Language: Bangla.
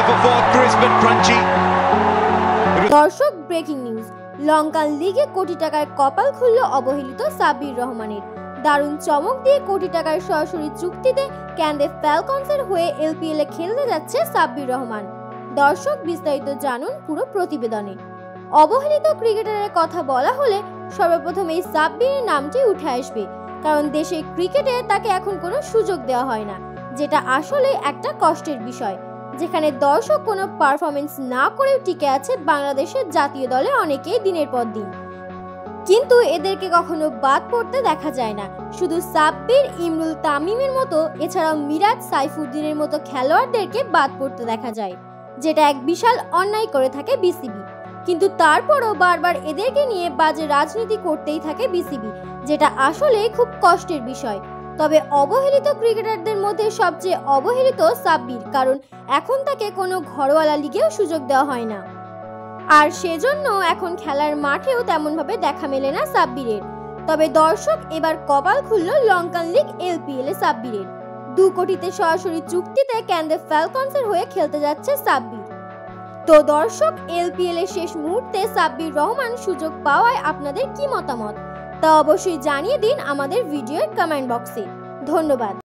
for fourth, crisp and crunchy. দর্শক, ব্রেকিং নিউজ। লঙ্কান লিগে কোটি টাকার কপাল খুলল অবহেলিত সাব্বির রহমানের। দারুণ চমক দিয়ে কোটি টাকার সরাসরি চুক্তিতে ক্যান্ডে ফ্যালকনসের হয়ে এলপিএল এ খেলতে যাচ্ছে সাব্বির রহমান। দর্শক, বিস্তারিত জানুন পুরো প্রতিবেদনে। অবহেলিত ক্রিকেটারের কথা বলা হলে সর্বপ্রথম এই সাব্বিরের নামটি উঠে আসবে, কারণ দেশের ক্রিকেটে তাকে এখন কোনো সুযোগ দেওয়া হয় না, যেটা আসলে একটা কষ্টের বিষয়। যেখানে দর্শক কোনো পারফরমেন্স না করেও টিকে আছে বাংলাদেশের জাতীয় দলে অনেকেই দিনের পর দিন, কিন্তু এদেরকে কখনো বাদ পড়তে দেখা যায় না। শুধু সাব্বির, ইমরুল, তামিমের মতো, এছাড়াও মিরাজ, সাইফুদ্দিনের মতো খেলোয়াড়দেরকে বাদ পড়তে দেখা যায়, যেটা এক বিশাল অন্যায় করে থাকে বিসিবি। কিন্তু তারপরও বারবার এদেরকে নিয়ে বাজে রাজনীতি করতেই থাকে বিসিবি, যেটা আসলে খুব কষ্টের বিষয়। তবে অবহেলিত ক্রিকেটারদের মধ্যে সবচেয়ে অবহেলিত সাব্বির, কারণ এখন তাকে কোনো ঘরোয়া লিগেও সুযোগ দেওয়া হয় না, আর সেজন্য এখন খেলার মাঠেও তেমনভাবে দেখা মেলে না সাব্বিরের। তবে দর্শক, এবার কপাল খুলল লঙ্কান লিগ এলপিএল এ সাব্বিরের। 2 কোটিতে সরাসরি চুক্তিতে ক্যান্ডে ফ্যালকনসের হয়ে খেলতে যাচ্ছে সাব্বির। তো দর্শক, এলপিএল এর শেষ মুহূর্তে সাব্বির রহমান সুযোগ পাওয়ায় আপনাদের কি মতামত তা অবশ্যই জানিয়ে দিন আমাদের ভিডিওর কমেন্ট বক্সে। ধন্যবাদ।